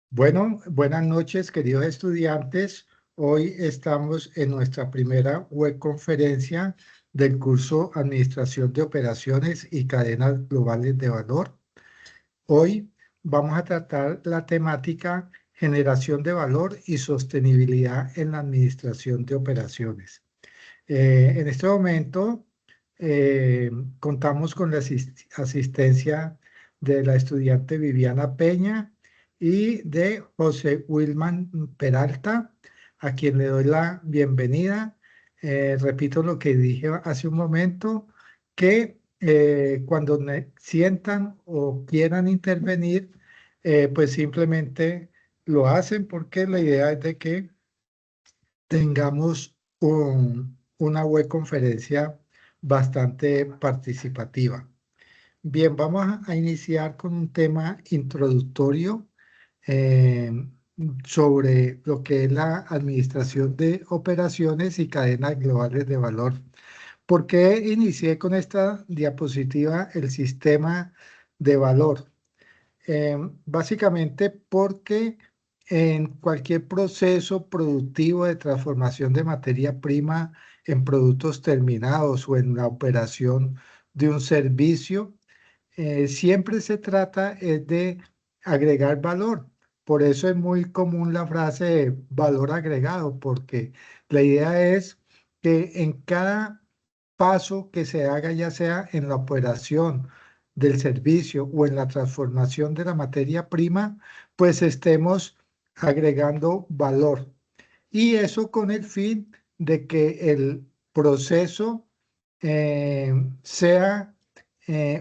Bueno, buenas noches, queridos estudiantes. Hoy estamos en nuestra primera webconferencia del curso Administración de Operaciones y Cadenas Globales de Valor. Hoy vamos a tratar la temática generación de valor y sostenibilidad en la administración de operaciones. En este momento eh, contamos con la asistencia de la estudiante Viviana Peña y de José Wilman Peralta, a quien le doy la bienvenida. Repito lo que dije hace un momento, que cuando sientan o quieran intervenir, pues simplemente lo hacen porque la idea es de que tengamos una web conferencia bastante participativa. Bien, vamos a iniciar con un tema introductorio eh, sobre lo que es la administración de operaciones y cadenas globales de valor. ¿Por qué inicié con esta diapositiva el sistema de valor? Básicamente porque en cualquier proceso productivo de transformación de materia prima en productos terminados o en la operación de un servicio, siempre se trata es de agregar valor. Por eso es muy común la frase de valor agregado, porque la idea es que en cada paso que se haga, ya sea en la operación del servicio o en la transformación de la materia prima, pues estemos agregando valor. Y eso con el fin de que el proceso sea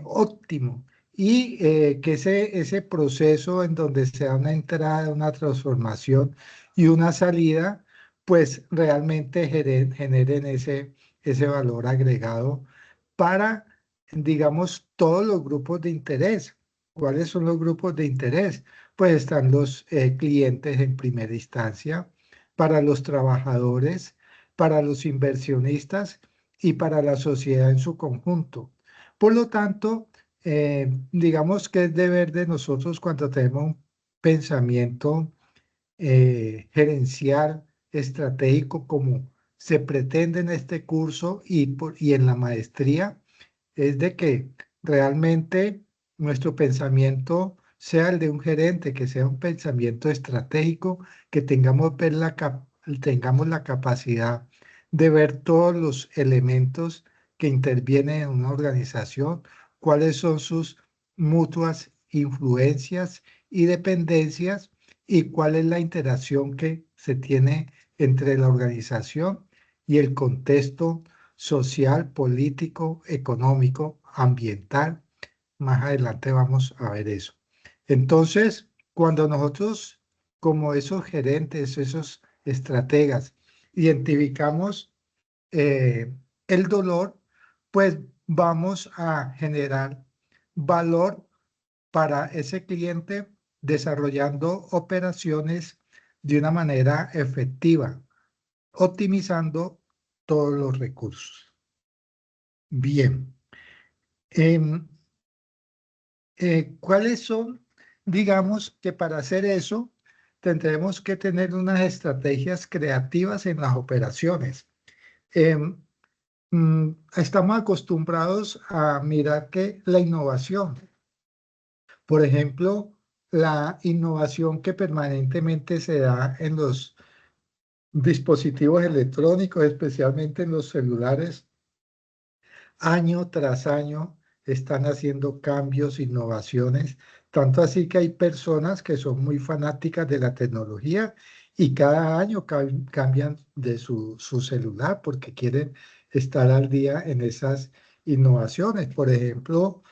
óptimo y que ese proceso en donde sea una entrada, una transformación y una salida, pues realmente generen ese valor agregado para, digamos, todos los grupos de interés. ¿Cuáles son los grupos de interés? Pues están los clientes en primera instancia, para los trabajadores, para los inversionistas y para la sociedad en su conjunto. Por lo tanto, digamos que es deber de nosotros cuando tenemos un pensamiento gerencial, estratégico, como se pretende en este curso y en la maestría, es de que realmente nuestro pensamiento sea el de un gerente, que sea un pensamiento estratégico, que tengamos la capacidad de ver todos los elementos que intervienen en una organización, cuáles son sus mutuas influencias y dependencias y cuál es la interacción que se tiene entre la organización y el contexto social, político, económico, ambiental. Más adelante vamos a ver eso. Entonces, cuando nosotros, como esos gerentes, esos estrategas, identificamos eh, el dolor, pues vamos a generar valor para ese cliente desarrollando operaciones de una manera efectiva, optimizando todos los recursos. Bien, em, ¿cuáles son? Digamos que para hacer eso tendremos que tener unas estrategias creativas en las operaciones. Em, Estamos acostumbrados a mirar que la innovación, por ejemplo, la innovación que permanentemente se da en los dispositivos electrónicos, especialmente en los celulares, año tras año están haciendo cambios, innovaciones, tanto así que hay personas que son muy fanáticas de la tecnología y cada año cambian de su celular porque quieren estar al día en esas innovaciones. Por ejemplo,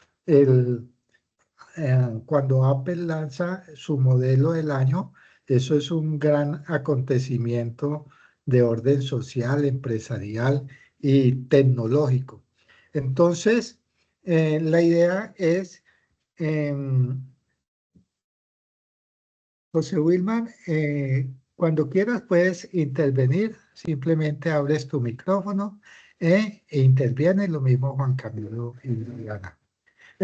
cuando Apple lanza su modelo del año, eso es un gran acontecimiento de orden social, empresarial y tecnológico. Entonces, la idea es, em, José Wilman, cuando quieras puedes intervenir, simplemente abres tu micrófono e interviene, lo mismo Juan Camilo y Liliana.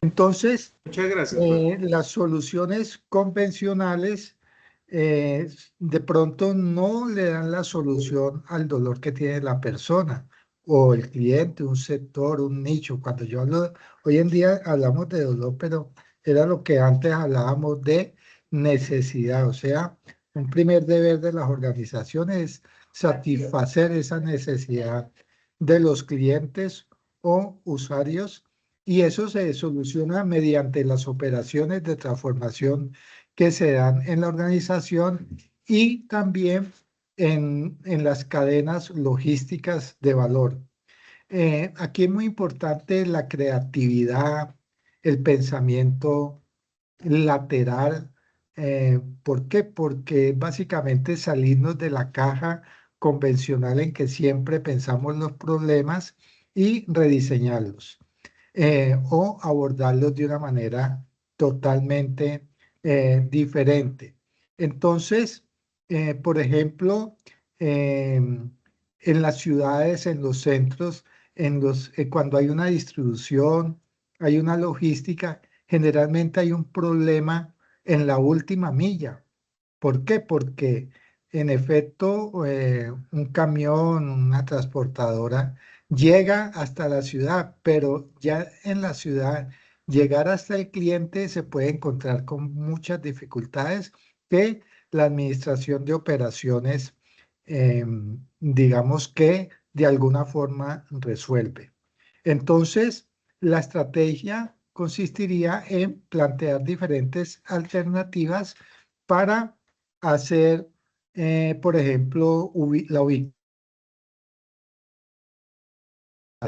Entonces, Muchas gracias, profe. las soluciones convencionales de pronto no le dan la solución al dolor que tiene la persona o el cliente, un sector, un nicho. Cuando yo hablo, hoy en día hablamos de dolor, pero era lo que antes hablábamos de necesidad. O sea, un primer deber de las organizaciones es satisfacer esa necesidad de los clientes o usuarios, y eso se soluciona mediante las operaciones de transformación que se dan en la organización y también en las cadenas logísticas de valor. Aquí es muy importante la creatividad, el pensamiento lateral. ¿Por qué? Porque básicamente salirnos de la caja convencional en que siempre pensamos los problemas y rediseñarlos, o abordarlos de una manera totalmente diferente. Entonces, por ejemplo, en las ciudades, en los centros, cuando hay una distribución, hay una logística, generalmente hay un problema en la última milla. ¿Por qué? Porque en efecto un camión, una transportadora llega hasta la ciudad, pero ya en la ciudad llegar hasta el cliente se puede encontrar con muchas dificultades que la administración de operaciones, digamos que de alguna forma resuelve. Entonces, la estrategia consistiría en plantear diferentes alternativas para hacer, por ejemplo, la ubicación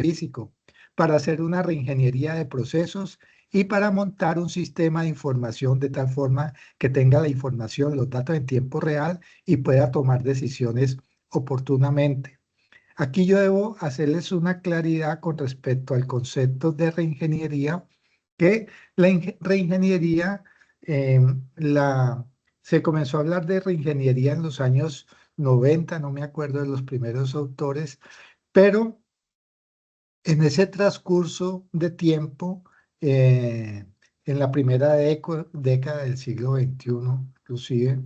físico, para hacer una reingeniería de procesos y para montar un sistema de información de tal forma que tenga la información, los datos en tiempo real y pueda tomar decisiones oportunamente. Aquí yo debo hacerles una claridad con respecto al concepto de reingeniería, que la reingeniería, eh, la, se comenzó a hablar de reingeniería en los años 90, no me acuerdo de los primeros autores, pero en ese transcurso de tiempo, eh, en la primera década del siglo XXI, inclusive,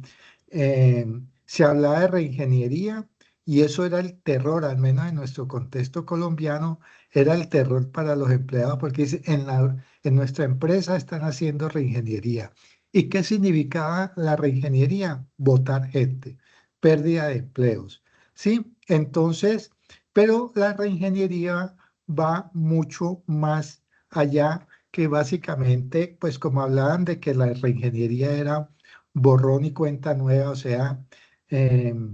eh, se hablaba de reingeniería y eso era el terror, al menos en nuestro contexto colombiano, era el terror para los empleados porque dice, en nuestra empresa están haciendo reingeniería. ¿Y qué significaba la reingeniería? Botar gente, pérdida de empleos. ¿Sí? Entonces, pero la reingeniería va mucho más allá, que básicamente, pues como hablaban de que la reingeniería era borrón y cuenta nueva, o sea, em,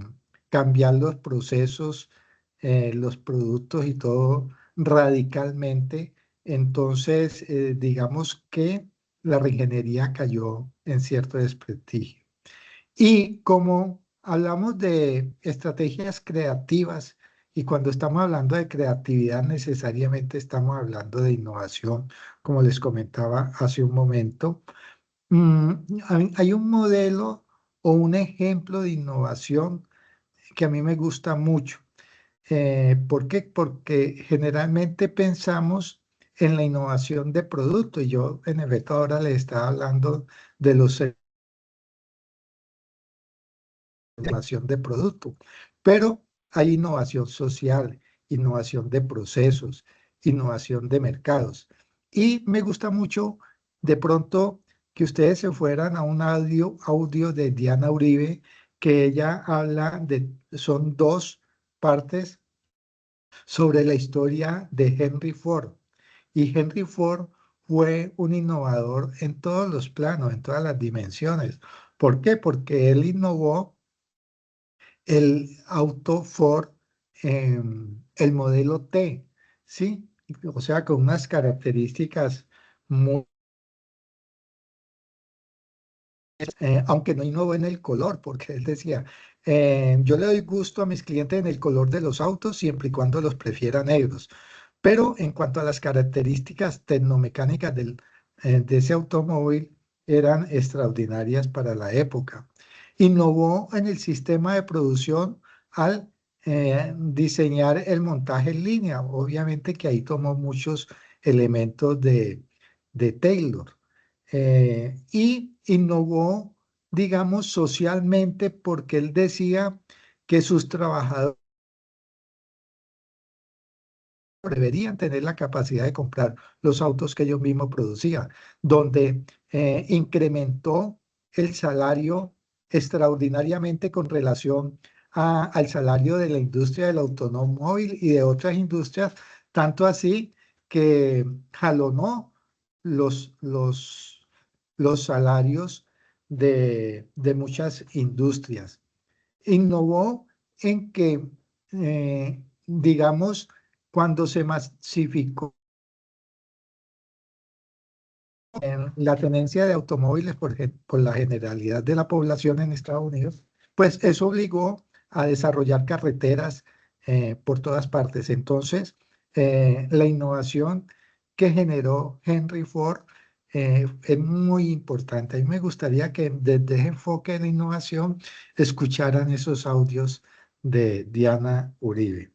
cambiar los procesos, los productos y todo radicalmente. Entonces, digamos que la reingeniería cayó en cierto desprestigio. Y como hablamos de estrategias creativas, y cuando estamos hablando de creatividad necesariamente estamos hablando de innovación, como les comentaba hace un momento, mm, hay un modelo o un ejemplo de innovación que a mí me gusta mucho. ¿Por qué? Porque generalmente pensamos en la innovación de producto, y yo en efecto ahora les estaba hablando de los innovación de producto, pero hay innovación social, innovación de procesos, innovación de mercados. Y me gusta mucho de pronto que ustedes se fueran a un audio de Diana Uribe, que ella habla de, son dos partes sobre la historia de Henry Ford. Y Henry Ford fue un innovador en todos los planos, en todas las dimensiones. ¿Por qué? Porque él innovó el auto Ford, el modelo T, ¿sí? O sea, con unas características muy, aunque no innovó en el color, porque él decía, yo le doy gusto a mis clientes en el color de los autos siempre y cuando los prefiera negros. Pero en cuanto a las características tecnomecánicas de ese automóvil, eran extraordinarias para la época. Innovó en el sistema de producción al diseñar el montaje en línea. Obviamente que ahí tomó muchos elementos de Taylor. Y innovó digamos, socialmente, porque él decía que sus trabajadores deberían tener la capacidad de comprar los autos que ellos mismos producían, donde incrementó el salario extraordinariamente con relación al salario de la industria del automóvil y de otras industrias, tanto así que jalonó los, los, los salarios de muchas industrias. Innovó en que, digamos, cuando se masificó en la tenencia de automóviles por la generalidad de la población en Estados Unidos, pues eso obligó a desarrollar carreteras por todas partes. Entonces, la innovación que generó Henry Ford es muy importante. A mí me gustaría que desde ese enfoque de la innovación escucharan esos audios de Diana Uribe.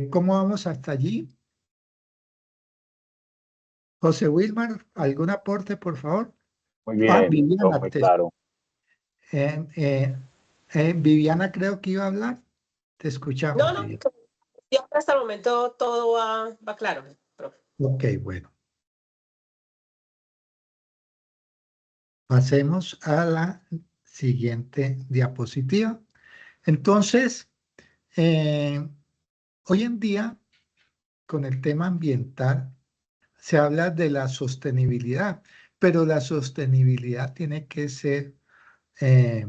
¿Cómo vamos hasta allí? José Wilmar, ¿algún aporte, por favor? Muy Ah, bien, todo Viviana, muy claro. eh, eh, Viviana creo que iba a hablar. Te No, escuchamos, no, Viviana. siempre hasta el momento todo va claro, profe. Ok, bueno. Pasemos a la siguiente diapositiva. Entonces, eh, hoy en día, con el tema ambiental, se habla de la sostenibilidad, pero la sostenibilidad tiene que ser eh,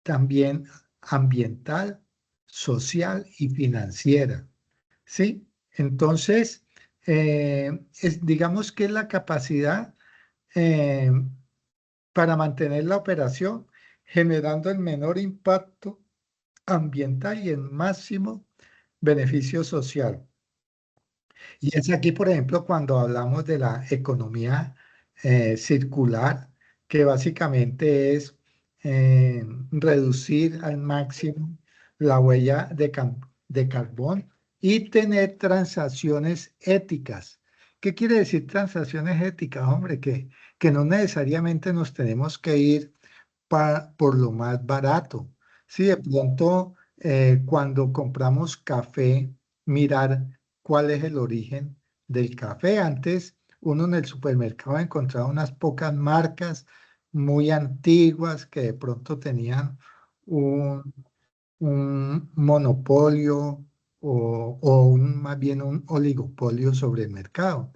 también ambiental, social y financiera, ¿sí? Entonces, digamos que es la capacidad eh, para mantener la operación generando el menor impacto ambiental y el máximo beneficio social. Y es aquí, por ejemplo, cuando hablamos de la economía circular, que básicamente es reducir al máximo la huella de carbón y tener transacciones éticas. ¿Qué quiere decir transacciones éticas? Hombre, que no necesariamente nos tenemos que ir por lo más barato. Sí, de pronto, cuando compramos café, mirar cuál es el origen del café. Antes, uno en el supermercado encontraba unas pocas marcas muy antiguas que de pronto tenían un, un monopolio más bien un oligopolio sobre el mercado.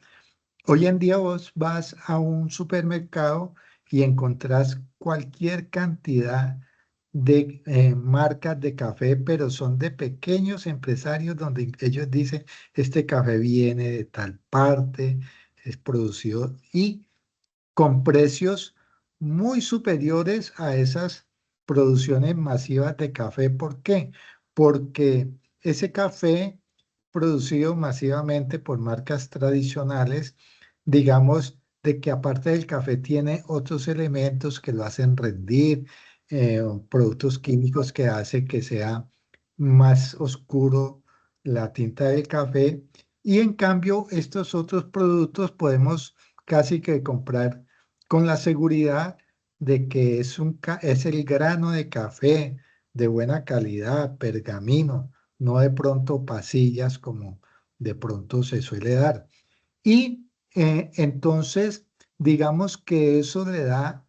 Hoy en día vos vas a un supermercado y encontrás cualquier cantidad de marcas de café, pero son de pequeños empresarios donde ellos dicen, este café viene de tal parte, es producido y con precios muy superiores a esas producciones masivas de café. ¿Por qué? Porque ese café producido masivamente por marcas tradicionales, digamos, de que aparte del café tiene otros elementos que lo hacen rendir, productos químicos que hacen que sea más oscuro la tinta del café. Y en cambio, estos otros productos podemos casi que comprar con la seguridad de que es el grano de café de buena calidad, pergamino, no de pronto pasillas como de pronto se suele dar. Y entonces, digamos que eso le da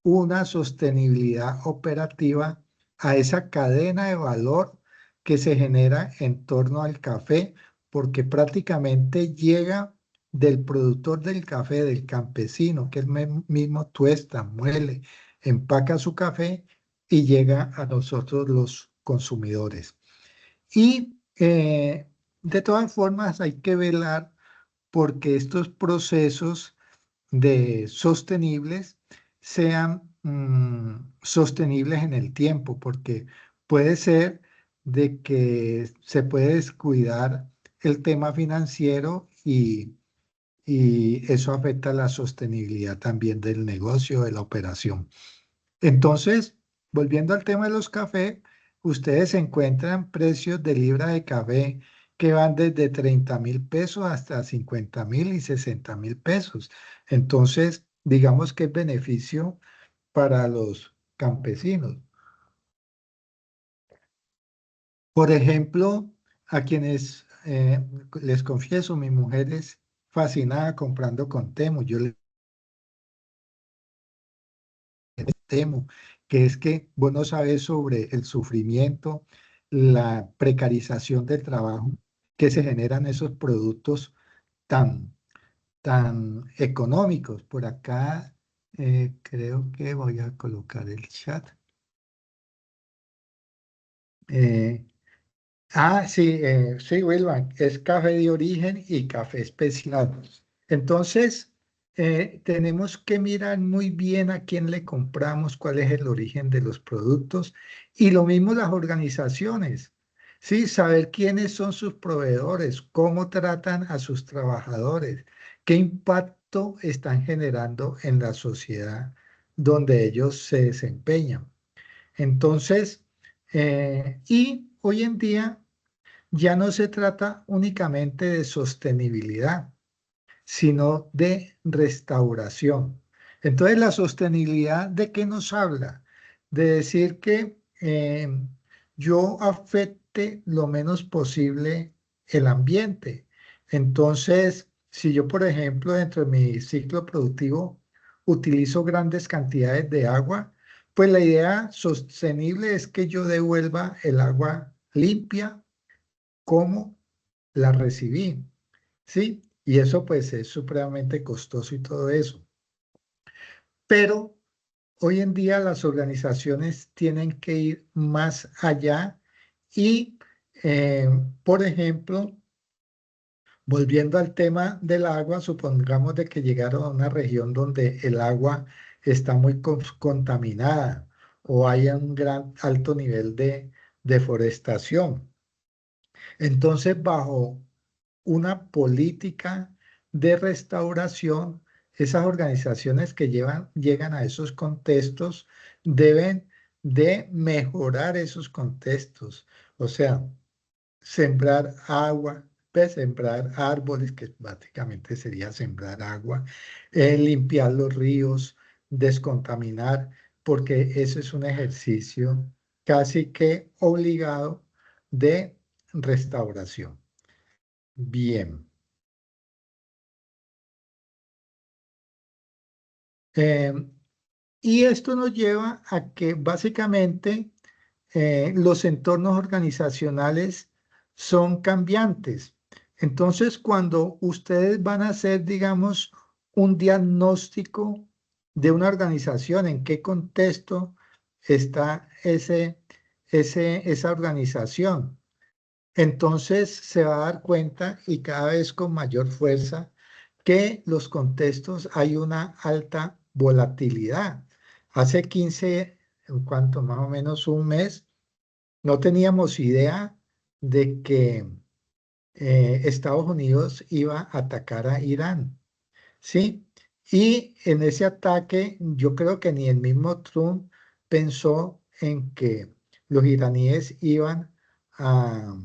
una sostenibilidad operativa a esa cadena de valor que se genera en torno al café, porque prácticamente llega del productor del café, del campesino, que él mismo tuesta, muele, empaca su café y llega a nosotros los consumidores. Y de todas formas hay que velar porque estos procesos de sostenibles sean sostenibles en el tiempo, porque puede ser de que se puede descuidar el tema financiero y eso afecta la sostenibilidad también del negocio, de la operación. Entonces, volviendo al tema de los cafés, ustedes encuentran precios de libra de café que van desde 30.000 pesos hasta 50.000 y 60.000 pesos. Entonces, digamos que es beneficio para los campesinos. Por ejemplo, a quienes les confieso, mi mujer es fascinada comprando con Temu. Yo le temo que es que vos no sabes sobre el sufrimiento, la precarización del trabajo que se generan esos productos tan, tan económicos. Por acá creo que voy a colocar el chat. Eh, sí, sí, Wilman, es café de origen y café especial. Entonces, tenemos que mirar muy bien a quién le compramos, cuál es el origen de los productos y lo mismo las organizaciones. Sí, saber quiénes son sus proveedores, cómo tratan a sus trabajadores, qué impacto están generando en la sociedad donde ellos se desempeñan. Entonces, y hoy en día ya no se trata únicamente de sostenibilidad, sino de restauración. Entonces, la sostenibilidad, ¿de qué nos habla? De decir que yo afecte lo menos posible el ambiente. Entonces, si yo, por ejemplo, dentro de mi ciclo productivo utilizo grandes cantidades de agua, pues la idea sostenible es que yo devuelva el agua limpia como la recibí, ¿sí? Y eso pues es supremamente costoso y todo eso. Pero hoy en día las organizaciones tienen que ir más allá y, por ejemplo, volviendo al tema del agua, supongamos de que llegaron a una región donde el agua está muy contaminada o hay un gran alto nivel de deforestación. Entonces, bajo una política de restauración, esas organizaciones que llegan a esos contextos deben de mejorar esos contextos. O sea, sembrar agua, pues, sembrar árboles, que básicamente sería sembrar agua, limpiar los ríos, descontaminar, porque eso es un ejercicio casi que obligado de restauración. Bien. Eh, y esto nos lleva a que básicamente los entornos organizacionales son cambiantes. Entonces, cuando ustedes van a hacer, digamos, un diagnóstico de una organización, en qué contexto está esa organización, entonces se va a dar cuenta y cada vez con mayor fuerza que los contextos hay una alta volatilidad. Hace 15, en cuanto más o menos un mes, no teníamos idea de que Estados Unidos iba a atacar a Irán, ¿sí? Y en ese ataque yo creo que ni el mismo Trump pensó en que los iraníes iban a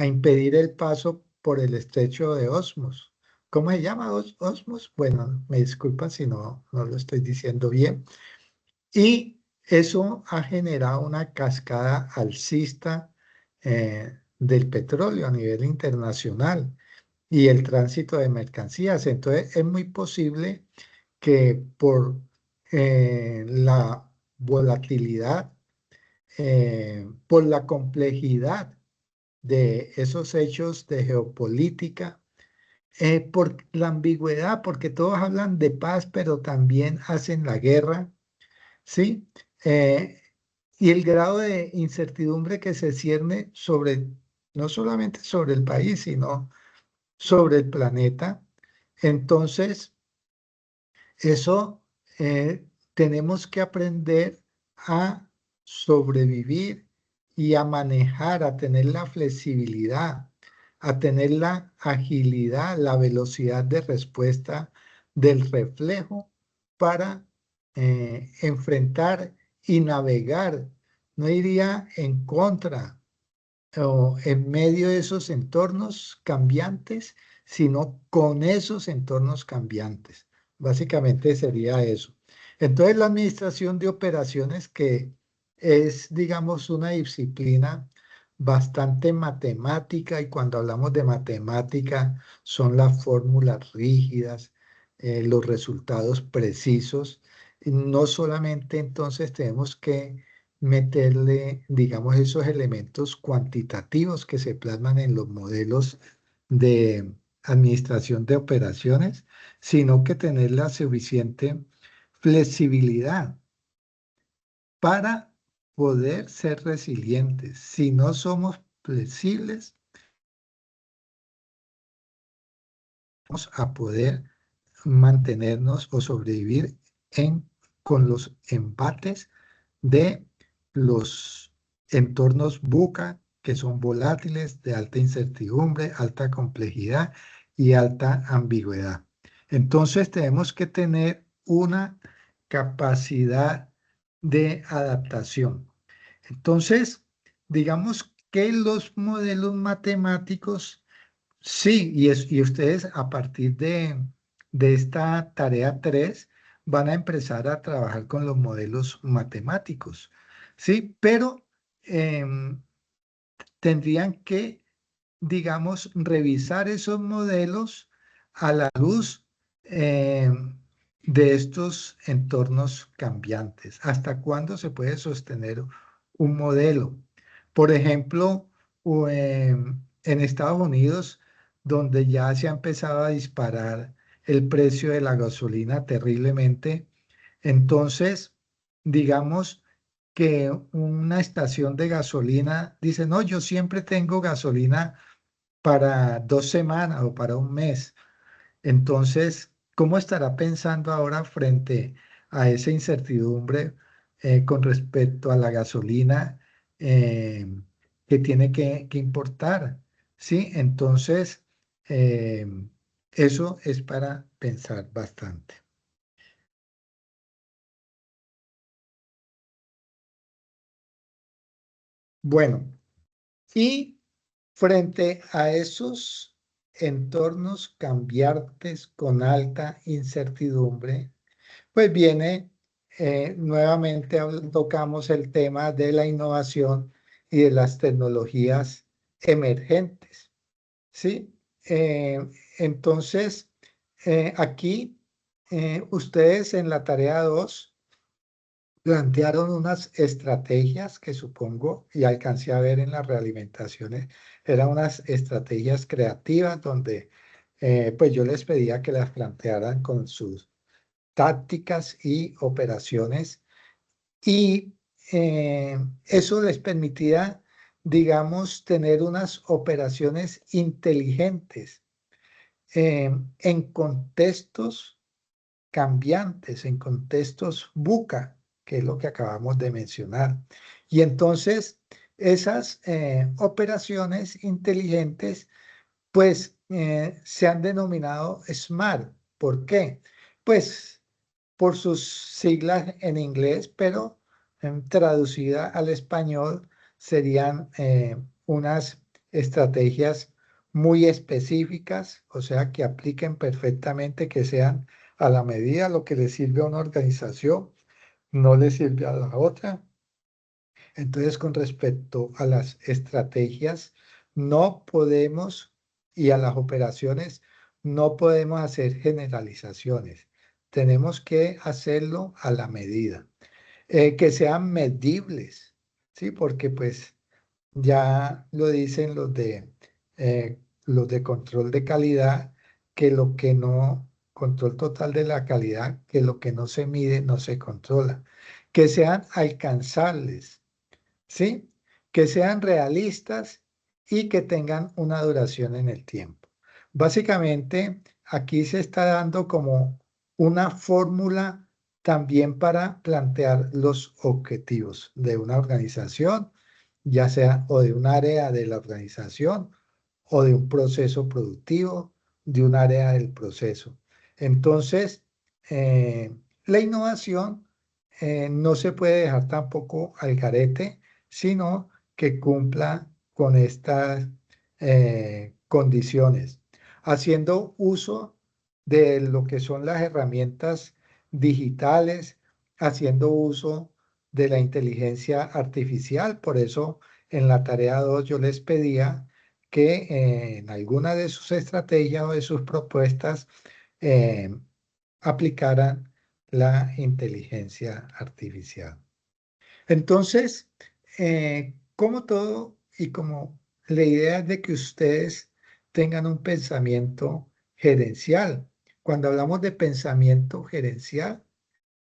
impedir el paso por el estrecho de Osmos. ¿Cómo se llama Osmos? Bueno, me disculpa si no lo estoy diciendo bien. Y eso ha generado una cascada alcista del petróleo a nivel internacional y el tránsito de mercancías. Entonces, es muy posible que por la volatilidad, por la complejidad de esos hechos de geopolítica, por la ambigüedad, porque todos hablan de paz, pero también hacen la guerra, ¿sí? Eh, y el grado de incertidumbre que se cierne sobre, no solamente sobre el país, sino sobre el planeta. Entonces, eso tenemos que aprender a sobrevivir y a manejar, a tener la flexibilidad, a tener la agilidad, la velocidad de respuesta del reflejo para enfrentar y navegar, no iría en contra o en medio de esos entornos cambiantes, sino con esos entornos cambiantes. Básicamente sería eso. Entonces, la administración de operaciones, que es, digamos, una disciplina bastante matemática, y cuando hablamos de matemática son las fórmulas rígidas, los resultados precisos. Y no solamente entonces tenemos que meterle, digamos, esos elementos cuantitativos que se plasman en los modelos de administración de operaciones, sino que tener la suficiente flexibilidad para poder ser resilientes. Si no somos flexibles, vamos a poder mantenernos o sobrevivir con los embates de los entornos VUCA, que son volátiles, de alta incertidumbre, alta complejidad y alta ambigüedad. Entonces tenemos que tener una capacidad de adaptación. Entonces, digamos que los modelos matemáticos, sí, y ustedes a partir de esta tarea 3 van a empezar a trabajar con los modelos matemáticos, ¿sí? Pero em, tendrían que, digamos, revisar esos modelos a la luz de estos entornos cambiantes. ¿Hasta cuándo se puede sostener un modelo? Por ejemplo, en Estados Unidos, donde ya se ha empezado a disparar el precio de la gasolina terriblemente, entonces, digamos que una estación de gasolina dice, no, yo siempre tengo gasolina para 2 semanas o para un mes. Entonces, ¿cómo estará pensando ahora frente a esa incertidumbre con respecto a la gasolina eh, que tiene que importar? Sí, entonces, eh, eso es para pensar bastante. Bueno, y frente a esos entornos cambiantes con alta incertidumbre, pues viene nuevamente, tocamos el tema de la innovación y de las tecnologías emergentes, ¿sí? Eh, entonces, aquí ustedes en la tarea 2 plantearon unas estrategias que supongo y alcancé a ver en las realimentaciones, eran unas estrategias creativas donde pues yo les pedía que las plantearan con sus tácticas y operaciones, y eso les permitía, digamos, tener unas operaciones inteligentes en contextos cambiantes, en contextos VUCA, que es lo que acabamos de mencionar. Y entonces esas operaciones inteligentes pues se han denominado SMART. ¿Por qué? Pues por sus siglas en inglés, pero traducida al español serían unas estrategias muy específicas, o sea, que apliquen perfectamente, que sean a la medida. Lo que le sirve a una organización no le sirve a la otra. Entonces, con respecto a las estrategias, no podemos, y a las operaciones, no podemos hacer generalizaciones. Tenemos que hacerlo a la medida. Que sean medibles, ¿sí? Porque pues ya lo dicen los de control de calidad, que lo que no, control total de la calidad, que lo que no se mide no se controla. Que sean alcanzables, ¿sí? Que sean realistas y que tengan una duración en el tiempo. Básicamente, aquí se está dando como una fórmula también para plantear los objetivos de una organización, ya sea o de un área de la organización o de un proceso productivo, de un área del proceso. Entonces, la innovación no se puede dejar tampoco al garete, sino que cumpla con estas condiciones, haciendo uso de lo que son las herramientas digitales haciendo uso de la inteligencia artificial. Por eso en la tarea 2 yo les pedía que en alguna de sus estrategias o de sus propuestas eh, aplicaran la inteligencia artificial. Entonces, como todo y como la idea es de que ustedes tengan un pensamiento gerencial. Cuando hablamos de pensamiento gerencial,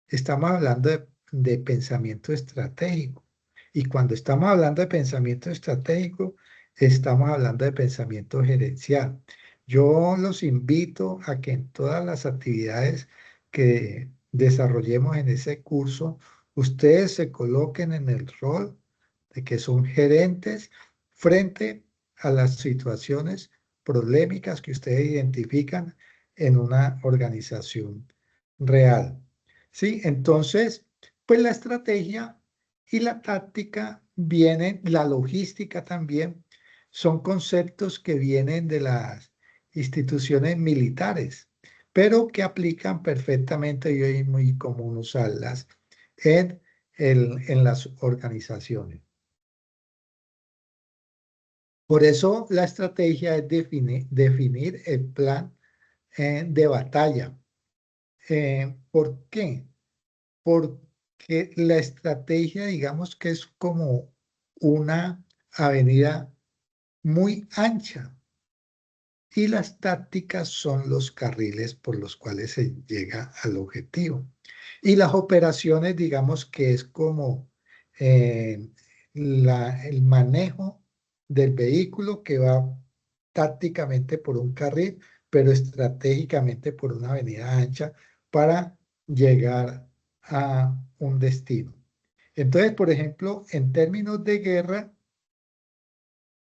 estamos hablando de pensamiento estratégico. Y cuando estamos hablando de pensamiento estratégico, estamos hablando de pensamiento gerencial. Yo los invito a que en todas las actividades que desarrollemos en ese curso, ustedes se coloquen en el rol de que son gerentes frente a las situaciones problemáticas que ustedes identifican en una organización real. ¿Sí? Entonces, pues la estrategia y la táctica vienen, la logística también, son conceptos que vienen de las instituciones militares, pero que aplican perfectamente y hoy es muy común usarlas en, en las organizaciones. Por eso la estrategia es definir el plan de batalla. ¿Por qué? Porque la estrategia, digamos que es como una avenida muy ancha y las tácticas son los carriles por los cuales se llega al objetivo. Y las operaciones, digamos que es como eh, el manejo del vehículo que va tácticamente por un carril, pero estratégicamente por una avenida ancha para llegar a un destino. Entonces, por ejemplo, en términos de guerra,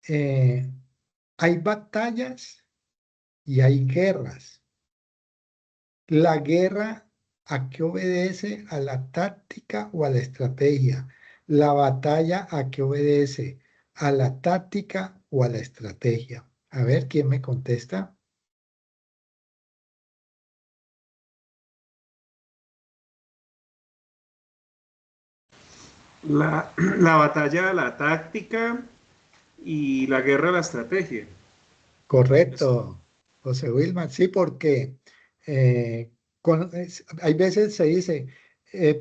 eh, hay batallas y hay guerras. La guerra, ¿a qué obedece? ¿A la táctica o a la estrategia? La batalla, ¿a qué obedece? ¿A la táctica o a la estrategia? A ver, ¿quién me contesta? La batalla a la táctica y la guerra a la estrategia. Eso. Correcto, José Wilmar. Sí, porque hay veces se dice,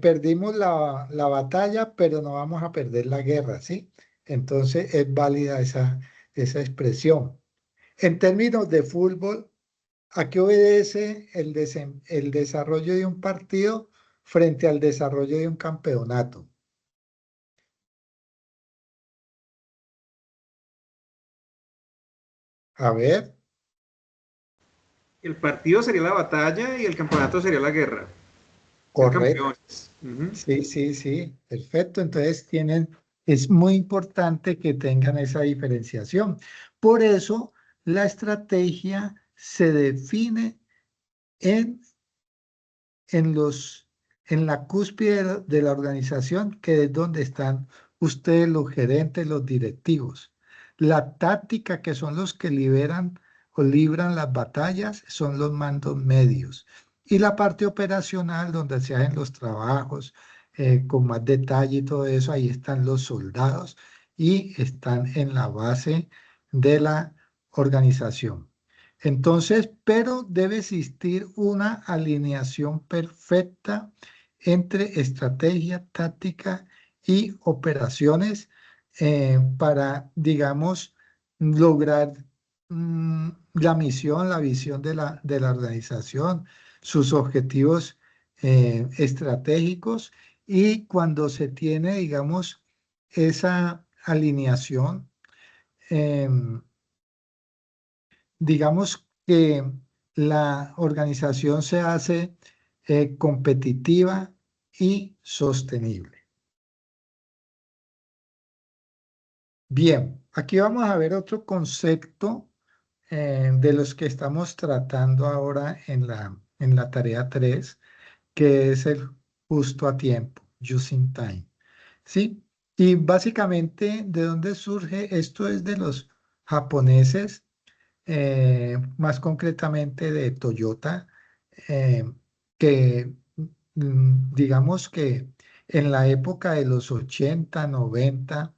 perdimos la batalla, pero no vamos a perder la guerra, ¿sí? Entonces es válida esa expresión. En términos de fútbol, ¿a qué obedece el desarrollo de un partido frente al desarrollo de un campeonato? A ver, El partido sería la batalla y el campeonato sería la guerra. Ser correcto. campeones. Ujú. Sí, sí, sí, perfecto. Entonces es muy importante que tengan esa diferenciación. Por eso la estrategia se define en, en los, en la cúspide de la organización, que es donde están ustedes, los gerentes, los directivos. La táctica, que son los que liberan o libran las batallas, son los mandos medios. Y la parte operacional, donde se hacen los trabajos con más detalle y todo eso, ahí están los soldados y están en la base de la organización. Entonces, pero debe existir una alineación perfecta entre estrategia, táctica y operaciones para, digamos, lograr la misión, la visión de la organización, sus objetivos estratégicos y cuando se tiene, digamos, esa alineación, em, digamos que la organización se hace competitiva y sostenible. Bien, aquí vamos a ver otro concepto de los que estamos tratando ahora en la tarea 3, que es el justo a tiempo, just in time. ¿Sí? Y básicamente, ¿de dónde surge? Esto es de los japoneses, más concretamente de Toyota, eh, que digamos que en la época de los 80, 90,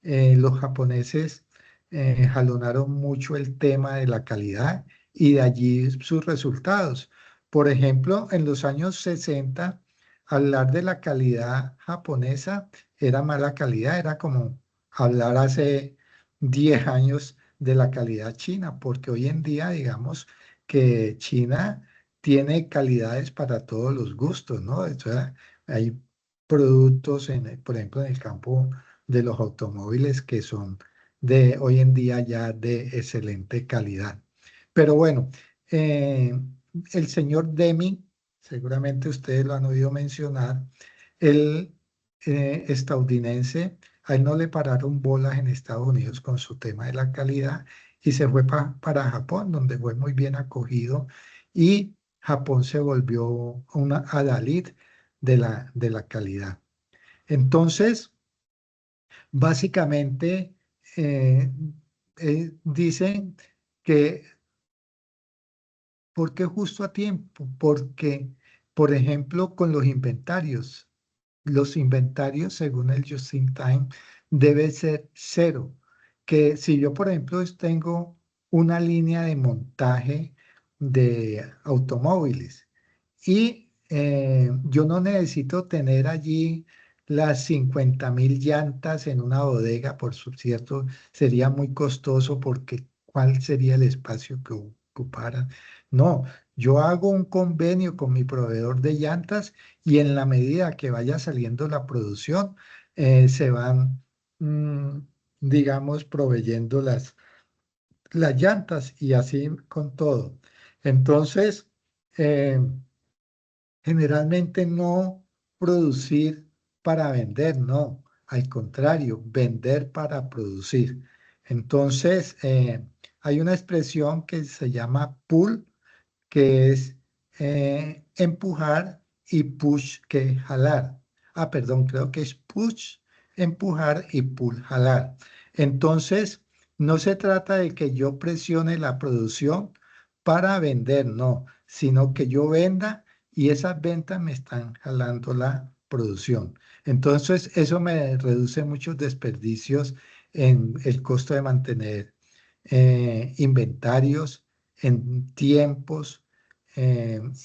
los japoneses jalonaron mucho el tema de la calidad y de allí sus resultados. Por ejemplo, en los años 60, hablar de la calidad japonesa era mala calidad, era como hablar hace 10 años de la calidad china, porque hoy en día, digamos que China tiene calidades para todos los gustos, ¿no? O sea, hay productos, por ejemplo, en el campo de los automóviles que son de hoy en día ya de excelente calidad. Pero bueno, eh, el señor Deming, seguramente ustedes lo han oído mencionar, el estadounidense, a él no le pararon bolas en Estados Unidos con su tema de la calidad y se fue para Japón, donde fue muy bien acogido y Japón se volvió una adalid de la calidad. Entonces, básicamente, eh, dicen que, ¿por qué justo a tiempo? Porque, por ejemplo, con los inventarios, según el Just in Time, debe ser cero. Que si yo, por ejemplo, tengo una línea de montaje de automóviles y yo no necesito tener allí las 50.000 llantas en una bodega, por cierto, sería muy costoso porque ¿cuál sería el espacio que ocupara? No, yo hago un convenio con mi proveedor de llantas y en la medida que vaya saliendo la producción, se van, mm, digamos, proveyendo las llantas y así con todo. Entonces, eh, generalmente no producir para vender, no, al contrario, vender para producir. Entonces, hay una expresión que se llama pull, que es empujar, y push, que es jalar. Ah, perdón, creo que es push, empujar, y pull, jalar. Entonces, no se trata de que yo presione la producción para vender, no, sino que yo venda y esas ventas me están jalando la producción. Entonces, eso me reduce muchos desperdicios en el costo de mantener inventarios, en tiempos,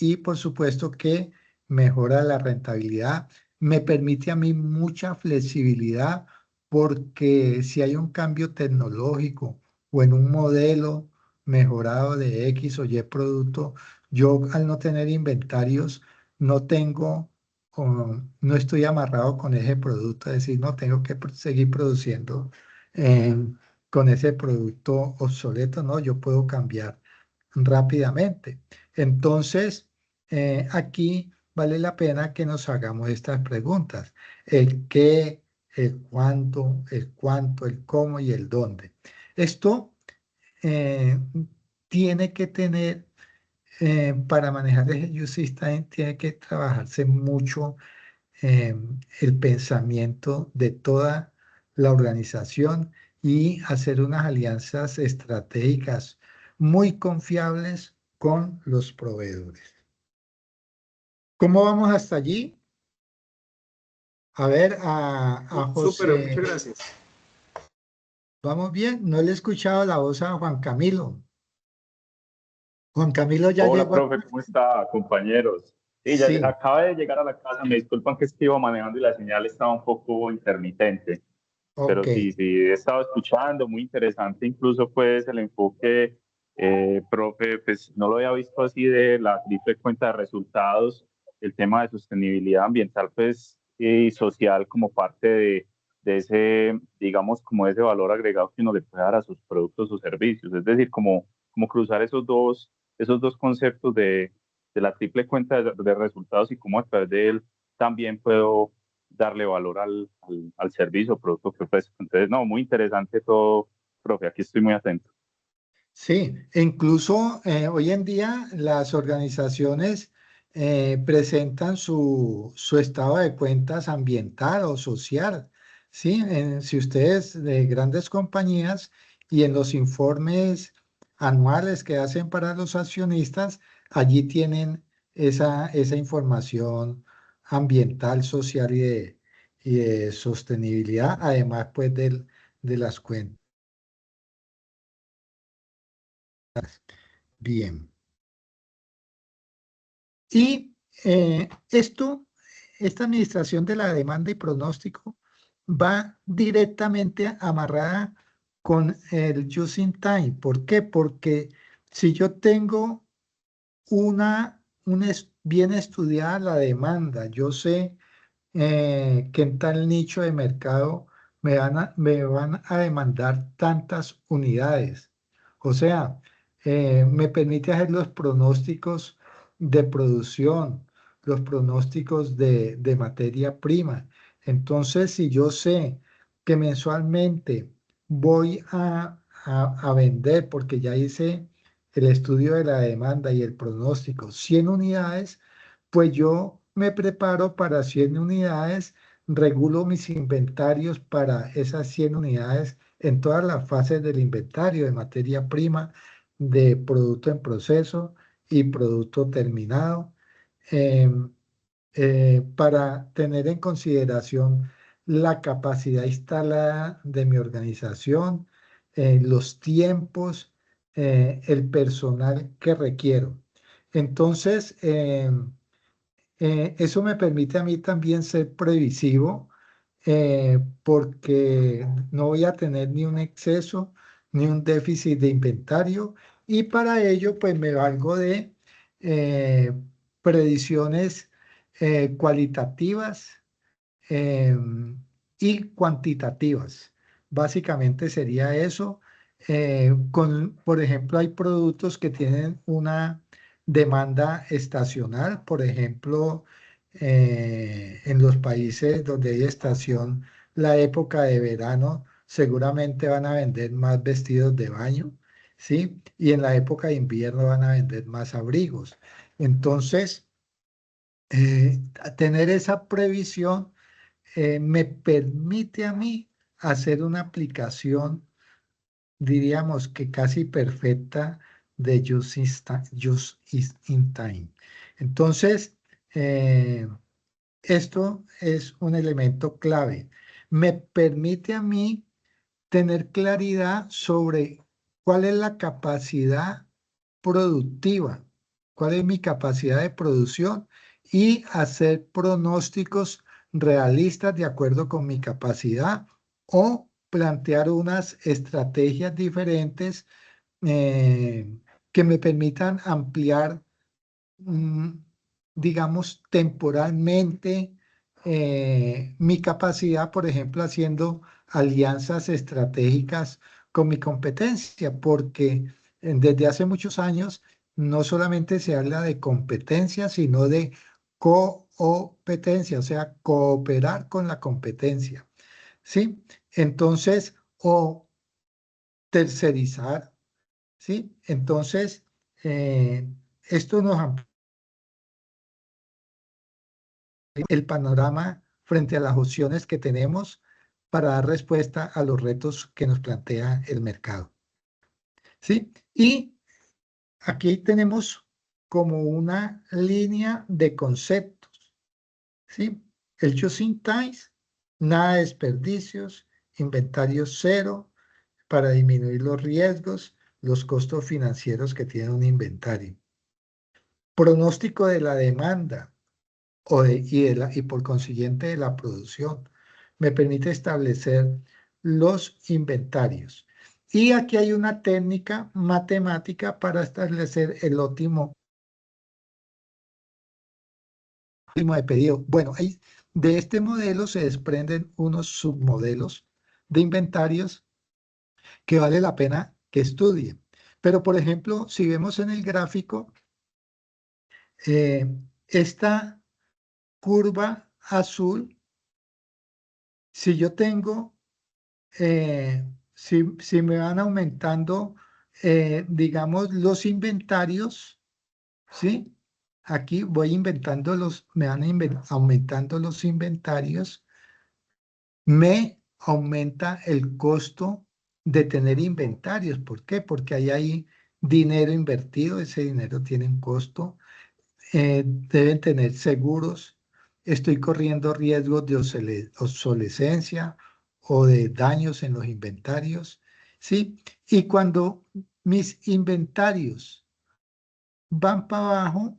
y por supuesto que mejora la rentabilidad. Me permite a mí mucha flexibilidad porque si hay un cambio tecnológico o en un modelo mejorado de X o Y producto, yo al no tener inventarios no tengo, no estoy amarrado con ese producto, es decir, no tengo que seguir produciendo eh, con ese producto obsoleto, no, yo puedo cambiar rápidamente. Entonces, aquí vale la pena que nos hagamos estas preguntas: el qué, el cuánto, el cómo y el dónde. Esto eh, tiene que tener, para manejar el USystem, tiene que trabajarse mucho el pensamiento de toda la organización y hacer unas alianzas estratégicas muy confiables con los proveedores. ¿Cómo vamos hasta allí? A ver, a Súper, muchas José. gracias. ¿Vamos bien? No le he escuchado la voz a Juan Camilo. Juan Camilo ya Hola, llegó. profe, ¿cómo está, compañeros? Sí, ya Sí, acaba de llegar a la casa. Me disculpan que es que iba manejando y la señal estaba un poco intermitente. Pero ok. sí, he estado escuchando, muy interesante. Incluso, pues, el enfoque, profe, pues, no lo había visto así de la triple cuenta de resultados, el tema de sostenibilidad ambiental, pues, y social como parte de ese, digamos, como ese valor agregado que uno le puede dar a sus productos o servicios. Es decir, como cruzar esos dos conceptos de la triple cuenta de resultados y cómo a través de él también puedo darle valor al servicio o producto que ofrezco. Entonces, no, muy interesante todo, profe, aquí estoy muy atento. Sí, e incluso hoy en día las organizaciones presentan su estado de cuentas ambiental o social, ¿sí? Si ustedes de grandes compañías y en los informes anuales que hacen para los accionistas, allí tienen esa información ambiental, social y de sostenibilidad, además pues de las cuentas. Bien. Y esta administración de la demanda y pronóstico va directamente amarrada con el just in time. ¿Por qué? Porque si yo tengo bien estudiada la demanda, yo sé que en tal nicho de mercado me van a demandar tantas unidades. O sea, me permite hacer los pronósticos de producción, los pronósticos de materia prima. Entonces, si yo sé que mensualmente voy a vender, porque ya hice el estudio de la demanda y el pronóstico, 100 unidades, pues yo me preparo para 100 unidades, regulo mis inventarios para esas 100 unidades en todas las fases del inventario de materia prima, de producto en proceso y producto terminado, em, para tener en consideración la capacidad instalada de mi organización, los tiempos, el personal que requiero. Entonces, eso me permite a mí también ser previsivo, porque no voy a tener ni un exceso ni un déficit de inventario, y para ello pues me valgo de eh, predicciones cualitativas y cuantitativas. Básicamente sería eso. Por ejemplo, hay productos que tienen una demanda estacional. Por ejemplo, en los países donde hay estación, la época de verano, seguramente van a vender más vestidos de baño, ¿sí? Y en la época de invierno van a vender más abrigos. Entonces, tener esa previsión me permite a mí hacer una aplicación, diríamos que casi perfecta de just in time. Entonces, esto es un elemento clave. Me permite a mí tener claridad sobre cuál es la capacidad productiva, cuál es mi capacidad de producción y hacer pronósticos realistas de acuerdo con mi capacidad o plantear unas estrategias diferentes que me permitan ampliar, mm, digamos, temporalmente mi capacidad, por ejemplo, haciendo alianzas estratégicas con mi competencia, porque desde hace muchos años no solamente se habla de competencia, sino de competencia, o sea, cooperar con la competencia, ¿sí? Entonces, o tercerizar, ¿sí? Entonces, esto nos amplía el panorama frente a las opciones que tenemos para dar respuesta a los retos que nos plantea el mercado. ¿Sí? Y aquí tenemos como una línea de conceptos. ¿Sí? El just in time, nada de desperdicios, inventario cero para disminuir los riesgos, los costos financieros que tiene un inventario. Pronóstico de la demanda y por consiguiente de la producción. Me permite establecer los inventarios. Y aquí hay una técnica matemática para establecer el óptimo de pedido. Bueno, de este modelo se desprenden unos submodelos de inventarios que vale la pena que estudien. Pero, por ejemplo, si vemos en el gráfico, esta curva azul, si yo tengo, si me van aumentando, digamos, los inventarios, ¿sí? Aquí voy inventando me van aumentando los inventarios, me aumenta el costo de tener inventarios. ¿Por qué? Porque ahí hay dinero invertido, ese dinero tiene un costo, deben tener seguros, estoy corriendo riesgos de obsolescencia o de daños en los inventarios, ¿sí? Y cuando mis inventarios van para abajo,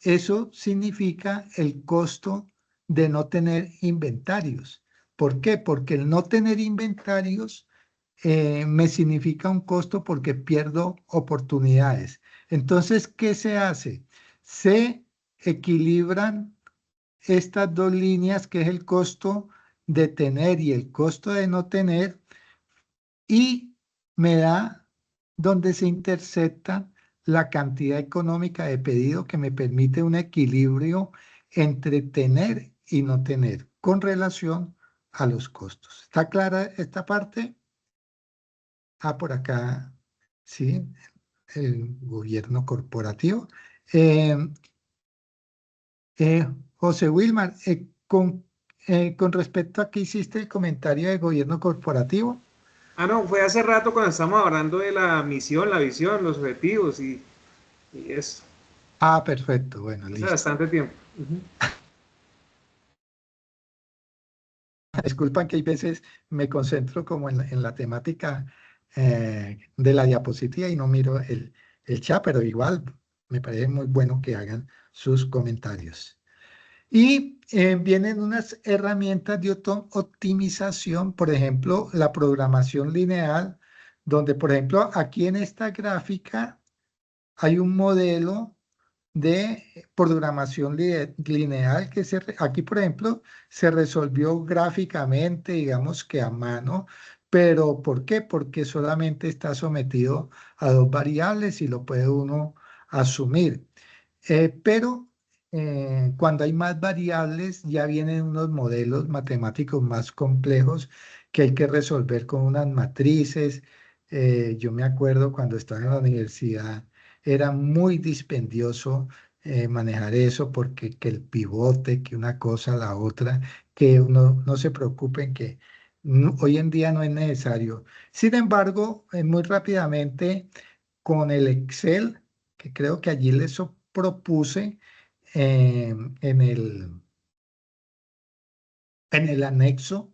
eso significa el costo de no tener inventarios. ¿Por qué? Porque el no tener inventarios me significa un costo porque pierdo oportunidades. Entonces, ¿qué se hace? Se equilibran estas dos líneas, que es el costo de tener y el costo de no tener, y me da donde se intersecta la cantidad económica de pedido que me permite un equilibrio entre tener y no tener con relación a los costos. ¿Está clara esta parte? Por acá, sí, el gobierno corporativo. Eh, José Wilmar, con respecto a que hiciste el comentario de gobierno corporativo. No, fue hace rato cuando estamos hablando de la misión, la visión, los objetivos y eso. Perfecto, bueno, Hace listo. bastante tiempo. Disculpan que hay veces me concentro como en la temática de la diapositiva y no miro el chat, pero igual me parece muy bueno que hagan sus comentarios. Y vienen unas herramientas de optimización, por ejemplo, la programación lineal, donde, por ejemplo, aquí en esta gráfica hay un modelo de programación lineal que aquí, por ejemplo, se resolvió gráficamente, digamos que a mano, pero ¿por qué? Porque solamente está sometido a dos variables y lo puede uno asumir. Pero cuando hay más variables, ya vienen unos modelos matemáticos más complejos que hay que resolver con unas matrices. Yo me acuerdo cuando estaba en la universidad, era muy dispendioso manejar eso porque que el pivote, que una cosa, la otra, que uno no se preocupen que hoy en día no es necesario. Sin embargo, muy rápidamente con el Excel, que creo que allí les propuse en el anexo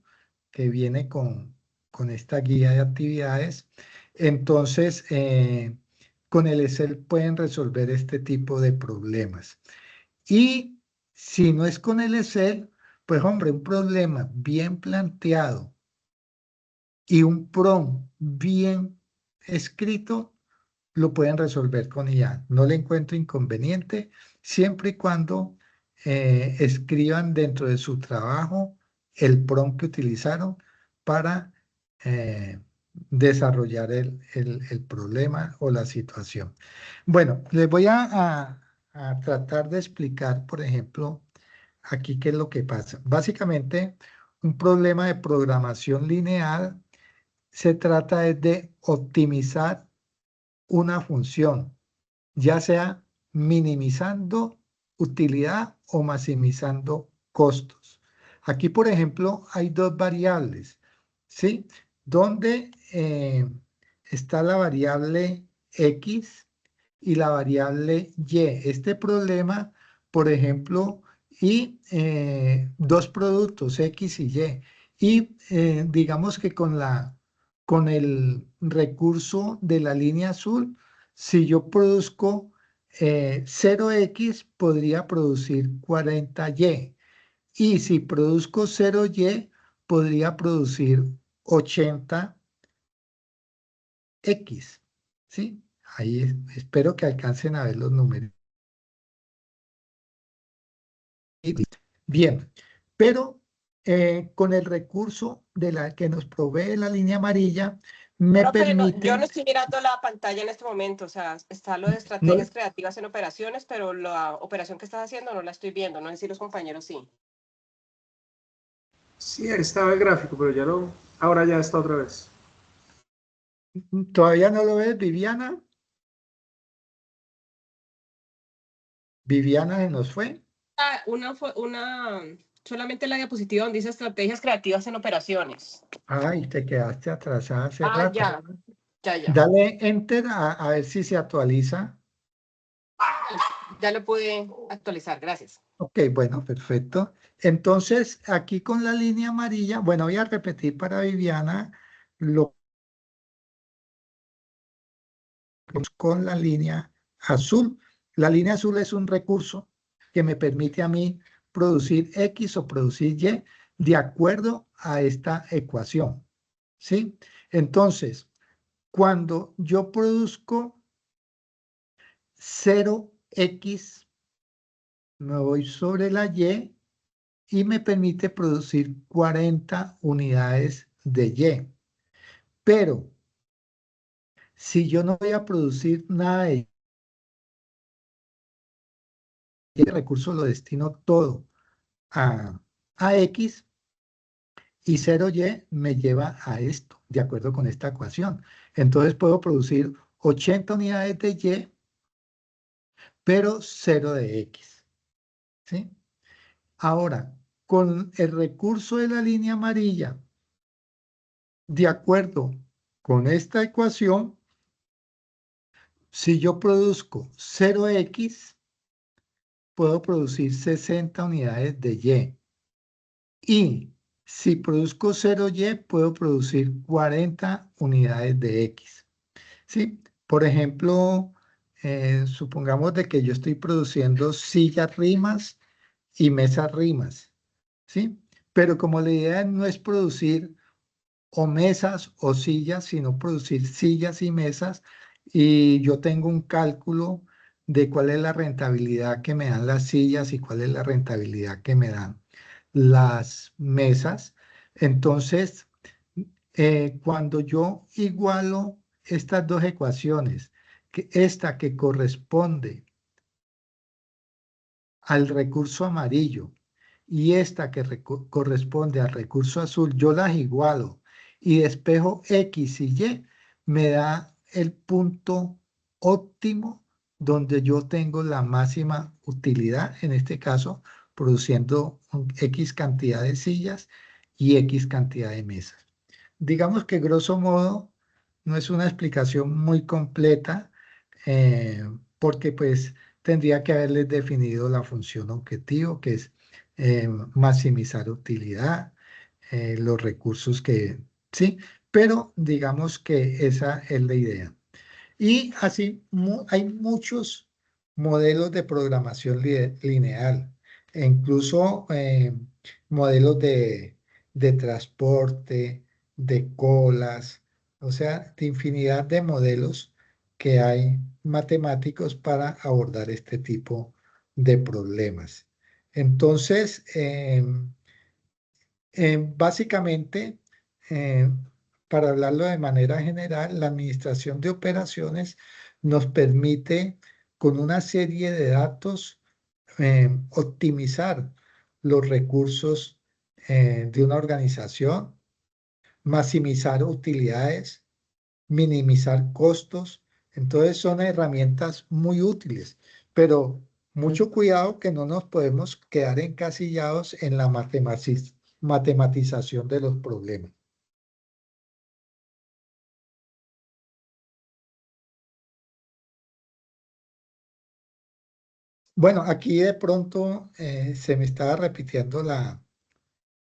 que viene con esta guía de actividades. Entonces, con el Excel pueden resolver este tipo de problemas. Y si no es con el Excel, pues hombre, un problema bien planteado y un prompt bien escrito, lo pueden resolver con IA. No le encuentro inconveniente siempre y cuando escriban dentro de su trabajo el prompt que utilizaron para desarrollar el problema o la situación. Bueno, les voy a tratar de explicar, por ejemplo, aquí qué es lo que pasa. Básicamente, un problema de programación lineal se trata de optimizar una función, ya sea minimizando utilidad o maximizando costos. Aquí, por ejemplo, hay dos variables, ¿sí? Donde está la variable X y la variable Y. Este problema, por ejemplo, y dos productos, X y Y. Y digamos que con el recurso de la línea azul, si yo produzco 0x, podría producir 40y. Y si produzco 0y, podría producir 80x. ¿Sí? Ahí espero que alcancen a ver los números. Bien, pero con el recurso de la que nos provee la línea amarilla, me Profe, permite... yo no estoy mirando la pantalla en este momento, o sea, está lo de estrategias creativas en operaciones, pero la operación que estás haciendo no la estoy viendo, no sé si los compañeros sí. Sí, ahí estaba el gráfico, pero ahora ya está otra vez. ¿Todavía no lo ves, Viviana? ¿Viviana se nos fue? Solamente la diapositiva donde dice estrategias creativas en operaciones. Ay, te quedaste atrasada hace rato. Ya. Dale Enter a ver si se actualiza. Ya lo pude actualizar, gracias. Ok, bueno, perfecto. Entonces, aquí con la línea amarilla, bueno, voy a repetir para Viviana lo con la línea azul. La línea azul es un recurso que me permite a mí producir X o producir Y de acuerdo a esta ecuación, ¿sí? Entonces, cuando yo produzco 0X, me voy sobre la Y me permite producir 40 unidades de Y. Pero si yo no voy a producir nada de Y, el recurso lo destino todo a X y 0Y me lleva a esto, de acuerdo con esta ecuación. Entonces puedo producir 80 unidades de Y, pero 0 de X, ¿sí? Ahora, con el recurso de la línea amarilla, de acuerdo con esta ecuación, si yo produzco 0X, puedo producir 60 unidades de Y. Y si produzco 0Y, puedo producir 40 unidades de X. ¿Sí? Por ejemplo, supongamos de que yo estoy produciendo sillas rimas y mesas rimas. ¿Sí? Pero como la idea no es producir o mesas o sillas, sino producir sillas y mesas, y yo tengo un cálculo de cuál es la rentabilidad que me dan las sillas y cuál es la rentabilidad que me dan las mesas. Entonces, cuando yo igualo estas dos ecuaciones, que esta que corresponde al recurso amarillo y esta que corresponde al recurso azul, yo las igualo y despejo X y Y, me da el punto óptimo donde yo tengo la máxima utilidad, en este caso, produciendo X cantidad de sillas y X cantidad de mesas. Digamos que grosso modo no es una explicación muy completa, porque pues tendría que haberles definido la función objetivo, que es maximizar utilidad, los recursos que, sí, pero digamos que esa es la idea. Y así hay muchos modelos de programación lineal, e incluso modelos de transporte, de colas, o sea, de infinidad de modelos que hay matemáticos para abordar este tipo de problemas. Entonces, básicamente, eh, para hablarlo de manera general, la administración de operaciones nos permite, con una serie de datos, optimizar los recursos de una organización, maximizar utilidades, minimizar costos. Entonces son herramientas muy útiles, pero mucho cuidado que no nos podemos quedar encasillados en la matematización de los problemas. Bueno, aquí de pronto se me estaba repitiendo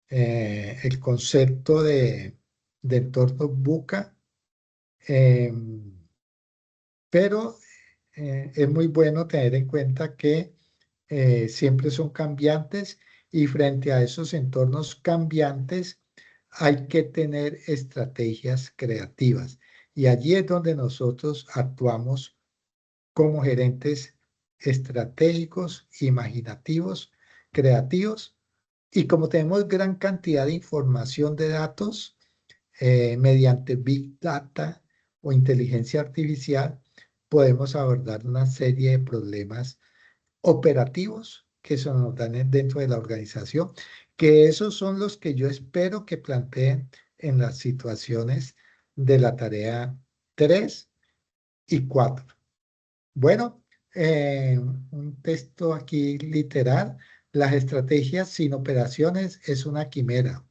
el concepto de entorno buca, pero es muy bueno tener en cuenta que siempre son cambiantes y frente a esos entornos cambiantes hay que tener estrategias creativas. Y allí es donde nosotros actuamos como gerentes estratégicos, imaginativos, creativos. Y como tenemos gran cantidad de información de datos, mediante Big Data o inteligencia artificial, podemos abordar una serie de problemas operativos que se nos dan dentro de la organización, que esos son los que yo espero que planteen en las situaciones de la tarea 3 y 4. Bueno, un texto aquí literal. Las estrategias sin operaciones es una quimera.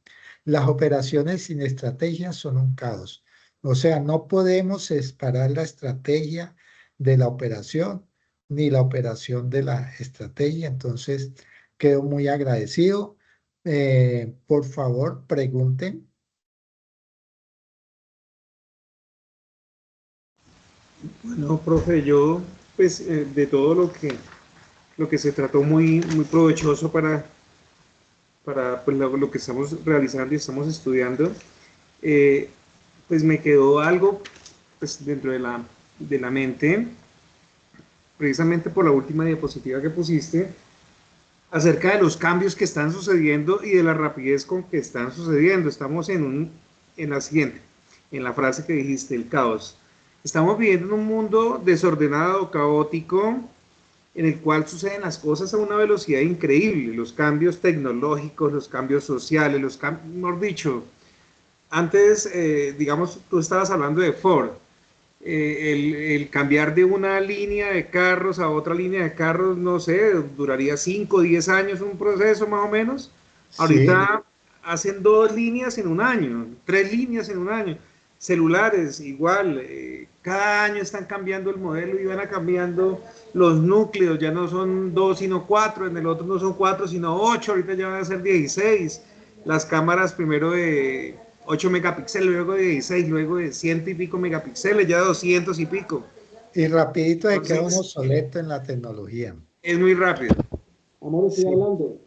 Las operaciones sin estrategias son un caos. O sea, no podemos separar la estrategia de la operación, ni la operación de la estrategia. Entonces, quedo muy agradecido. Por favor, pregunten. Bueno, profe, yo, pues, de todo lo que se trató muy provechoso para pues, lo que estamos realizando y estamos estudiando, eh, pues me quedó algo pues, dentro de la mente, precisamente por la última diapositiva que pusiste, acerca de los cambios que están sucediendo y de la rapidez con que están sucediendo. Estamos en la siguiente, en la frase que dijiste, el caos. Estamos viviendo en un mundo desordenado, caótico, en el cual suceden las cosas a una velocidad increíble, los cambios tecnológicos, los cambios sociales, mejor dicho, antes, digamos, tú estabas hablando de Ford, el cambiar de una línea de carros a otra línea de carros, no sé, duraría 5 o 10 años un proceso más o menos. Ahorita hacen 2 líneas en un año, 3 líneas en un año. Celulares, igual, cada año están cambiando el modelo y van a cambiando los núcleos, ya no son 2 sino 4, en el otro no son 4 sino 8, ahorita ya van a ser 16. Las cámaras primero de 8 megapíxeles, luego de 16, luego de 100 y pico megapíxeles, ya 200 y pico. Y rapidito se queda uno obsoleto en la tecnología. Es muy rápido. Amor, estoy hablando.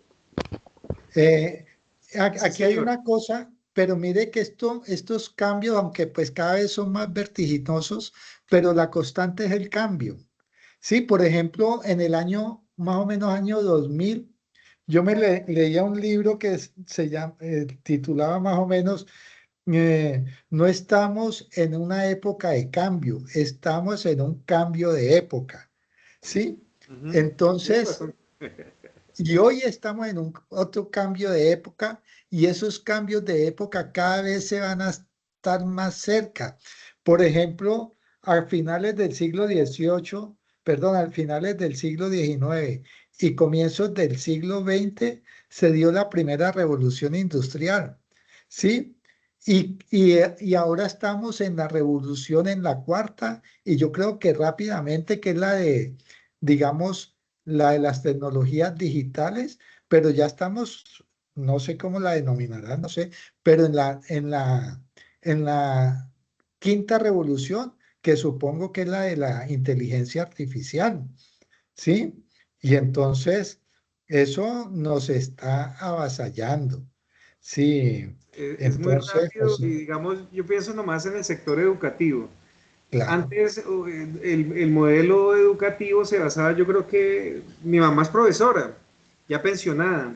Aquí hay una cosa, pero mire que estos cambios, aunque pues cada vez son más vertiginosos, pero la constante es el cambio. Sí, por ejemplo, en el año, más o menos año 2000, yo me leía un libro que se titulaba más o menos no estamos en una época de cambio, estamos en un cambio de época, ¿sí? Entonces, y hoy estamos en otro cambio de época y esos cambios de época cada vez se van a estar más cerca. Por ejemplo, a finales del siglo XVIII, perdón, a finales del siglo XIX y comienzos del siglo XX se dio la primera revolución industrial, ¿sí? Y ahora estamos en la revolución, en la cuarta, y yo creo que rápidamente, que es la de, digamos, la de las tecnologías digitales, pero ya estamos, no sé cómo la denominarán, no sé, pero en la quinta revolución, que supongo que es la de la inteligencia artificial, ¿sí? Y entonces eso nos está avasallando, ¿sí? Es muy Entonces, rápido pues, y digamos, yo pienso nomás en el sector educativo. claro, Antes el modelo educativo se basaba, yo creo que mi mamá es profesora, ya pensionada,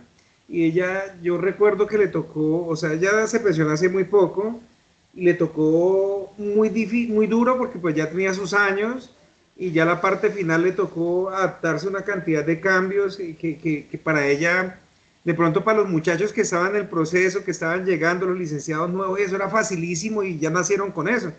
y ella, yo recuerdo que le tocó, o sea, ella se pensionó hace muy poco, y le tocó muy difícil, muy duro porque pues ya tenía sus años, y ya la parte final le tocó adaptarse a una cantidad de cambios que para ella, de pronto para los muchachos que estaban en el proceso, que estaban llegando, los licenciados nuevos, eso era facilísimo y ya nacieron con eso,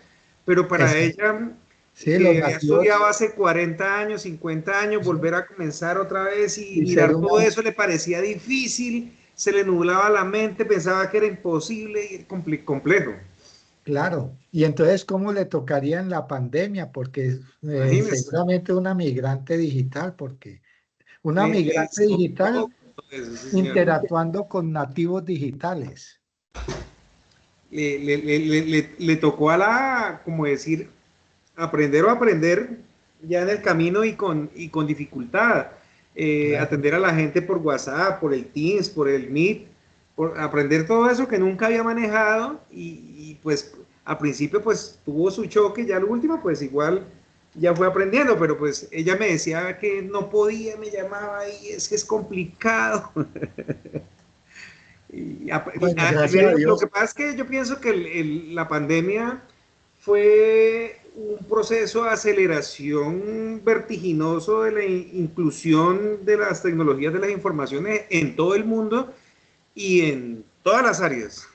pero para eso, ella, sí, los que había nativos estudiado hace 40 años, 50 años, sí, volver a comenzar otra vez y y ser mirar una, todo eso le parecía difícil, se le nublaba la mente, pensaba que era imposible y complejo. claro, y entonces, ¿cómo le tocaría en la pandemia? Porque Imagínense, seguramente una migrante digital, porque una le migrante distorsionó digital todo eso, sí, señor. interactuando con nativos digitales. Le tocó a la, como decir, aprender o aprender ya en el camino y con dificultad. Claro, Atender a la gente por WhatsApp, por el Teams, por el Meet, por aprender todo eso que nunca había manejado y pues al principio pues tuvo su choque, ya lo último pues igual ya fue aprendiendo, pero pues ella me decía que no podía, me llamaba y es que es complicado. bueno, gracias a Lo que Dios. pasa es que yo pienso que la pandemia fue un proceso de aceleración vertiginoso de la inclusión de las tecnologías de las informaciones en todo el mundo y en todas las áreas.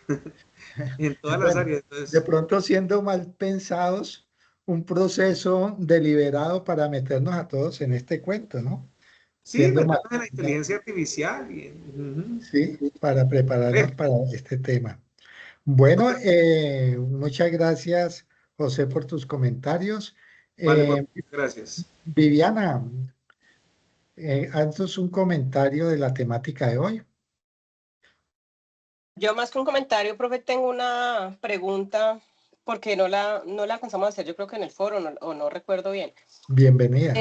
En todas las Bueno, áreas. de Entonces, pronto siendo mal pensados, un proceso deliberado para meternos a todos en este cuento, ¿no? sí, Siendo mal, meternos en la inteligencia artificial. sí, para prepararnos para este tema. Bueno, muchas gracias, José, por tus comentarios. Vale, Eh, gracias. Viviana, Haznos un comentario de la temática de hoy. Yo más que un comentario, profe, tengo una pregunta, porque no la alcanzamos a hacer, yo creo que en el foro, o no recuerdo bien. Bienvenida.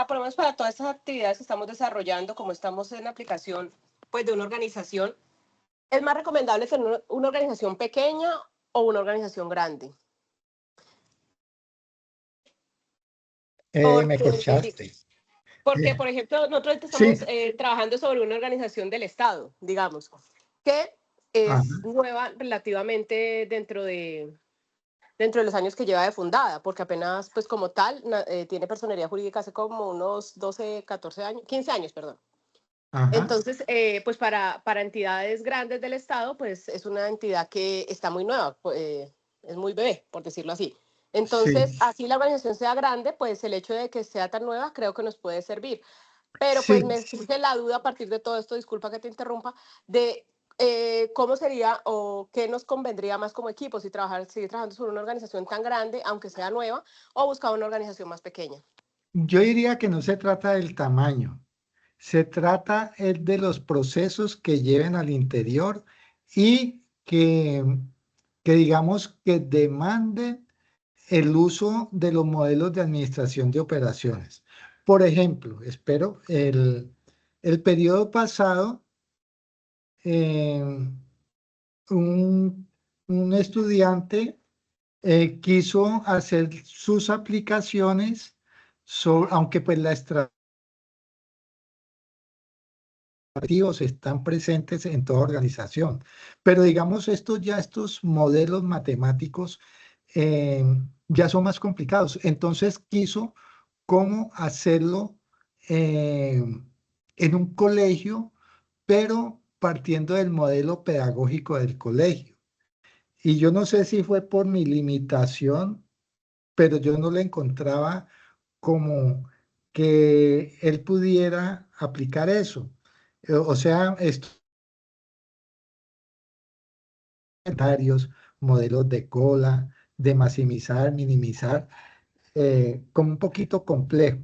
Por lo menos para todas estas actividades que estamos desarrollando, como estamos en aplicación pues, de una organización, ¿es más recomendable tener una organización pequeña o una organización grande? Me corchaste. Porque, por ejemplo, nosotros Sí. estamos trabajando sobre una organización del Estado, digamos, que Ajá. es nueva relativamente dentro de los años que lleva de fundada, porque apenas, pues como tal, tiene personería jurídica hace como unos 12, 14 años, 15 años, perdón. Ajá. Entonces, pues para entidades grandes del Estado, pues es una entidad que está muy nueva, es muy bebé, por decirlo así. Entonces, Sí. así la organización sea grande, pues el hecho de que sea tan nueva creo que nos puede servir. Pero Sí. pues me surge la duda a partir de todo esto, disculpa que te interrumpa, de cómo sería o qué nos convendría más como equipo, si seguir trabajando sobre una organización tan grande, aunque sea nueva, o buscar una organización más pequeña. Yo diría que no se trata del tamaño, se trata de los procesos que lleven al interior y que digamos que demanden el uso de los modelos de administración de operaciones. Por ejemplo, espero, el periodo pasado, eh, un estudiante quiso hacer sus aplicaciones, aunque pues la estrategia están presentes en toda organización. Pero digamos, estos modelos matemáticos eh, ya son más complicados. Entonces quiso cómo hacerlo en un colegio, pero partiendo del modelo pedagógico del colegio. Y yo no sé si fue por mi limitación, pero yo no le encontraba como que él pudiera aplicar eso. O sea, estos comentarios, modelos de cola, de maximizar, minimizar, como un poquito complejo.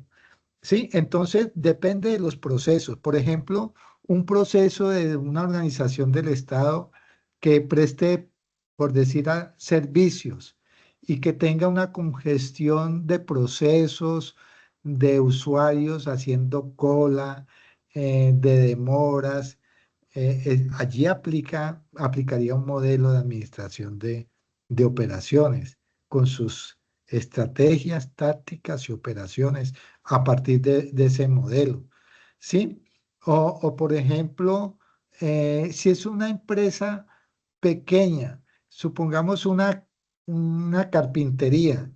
¿Sí? Entonces, depende de los procesos. Por ejemplo, un proceso de una organización del Estado que preste, por decir, servicios y que tenga una congestión de procesos, de usuarios haciendo cola, de demoras. Allí aplicaría un modelo de administración de operaciones con sus estrategias, tácticas y operaciones a partir de ese modelo, ¿sí? O por ejemplo, si es una empresa pequeña, supongamos una carpintería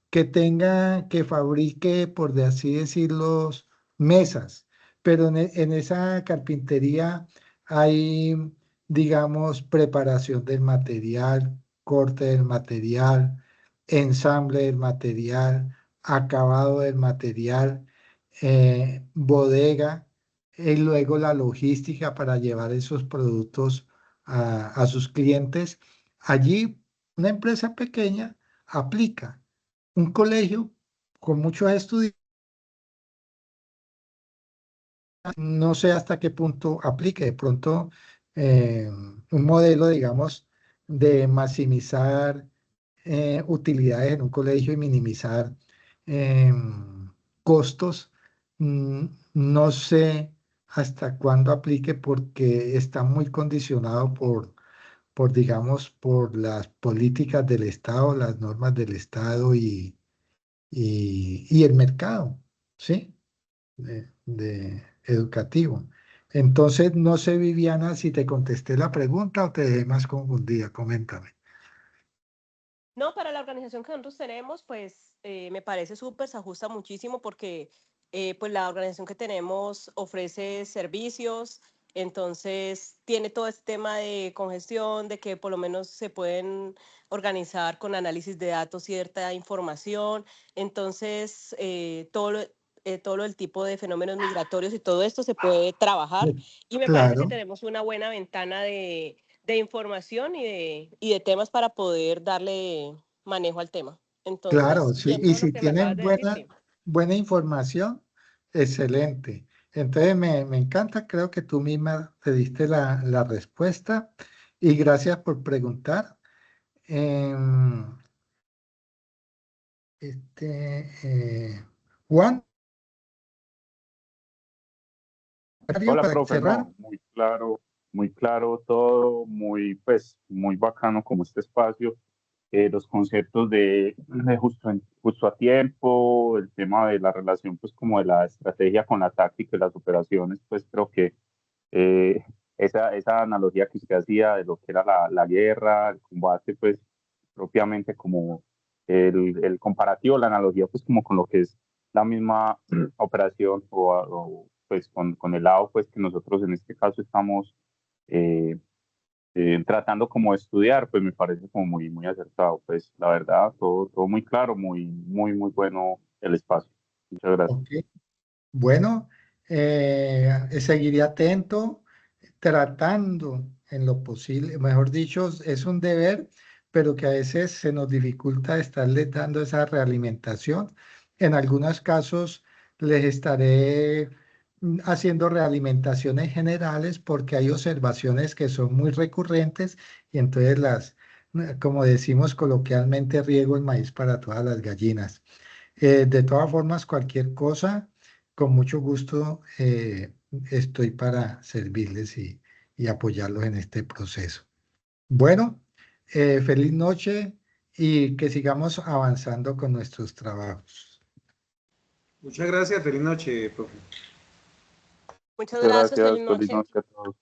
que fabrique, por así decirlo, mesas, pero en esa carpintería hay, digamos, preparación del material, corte del material, ensamble del material, acabado del material, bodega, y luego la logística para llevar esos productos a sus clientes. Allí una empresa pequeña aplica. Un colegio con muchos estudiantes, no sé hasta qué punto aplique. De pronto, un modelo, digamos, de maximizar utilidades en un colegio y minimizar costos. No sé hasta cuándo aplique porque está muy condicionado digamos, por las políticas del Estado, las normas del Estado y el mercado, ¿sí? De educativo. Entonces, no sé, Viviana, si te contesté la pregunta o te dejé más confundida. Coméntame. No, para la organización que nosotros tenemos, pues me parece súper, se ajusta muchísimo porque pues la organización que tenemos ofrece servicios, entonces tiene todo este tema de congestión, de que por lo menos se pueden organizar con análisis de datos cierta información, entonces todo lo del tipo de fenómenos migratorios y todo esto se puede trabajar y me parece que Claro, tenemos una buena ventana de información y de temas para poder darle manejo al tema. claro, Entonces, sí. bien, Y todo lo si que me tienen acabas de decir, sí. buena información, excelente. Entonces me encanta, creo que tú misma te diste la respuesta y gracias por preguntar. Em, Juan, Hola, para profe, cerrar. no, muy claro todo, muy, pues, muy bacano como este espacio, los conceptos de justo a tiempo, el tema de la relación, pues, como de la estrategia con la táctica y las operaciones, pues, creo que eh, esa analogía que usted hacía de lo que era la guerra, el combate, pues, propiamente como el comparativo, la analogía, pues, como con lo que es la misma operación pues con el lado pues que nosotros en este caso estamos eh, tratando como de estudiar, pues me parece como muy acertado, pues la verdad, todo muy claro, muy bueno el espacio. Muchas gracias. Ok. Bueno, seguiré atento, tratando en lo posible, mejor dicho, es un deber, pero que a veces se nos dificulta estarles dando esa realimentación. En algunos casos les estaré haciendo realimentaciones generales porque hay observaciones que son muy recurrentes y entonces como decimos coloquialmente, riego el maíz para todas las gallinas. De todas formas, cualquier cosa, con mucho gusto estoy para servirles y apoyarlos en este proceso. Bueno, feliz noche y que sigamos avanzando con nuestros trabajos. Muchas gracias, feliz noche, profe. Muchas Muchas gracias, gracias, feliz feliz noche. noche a todos.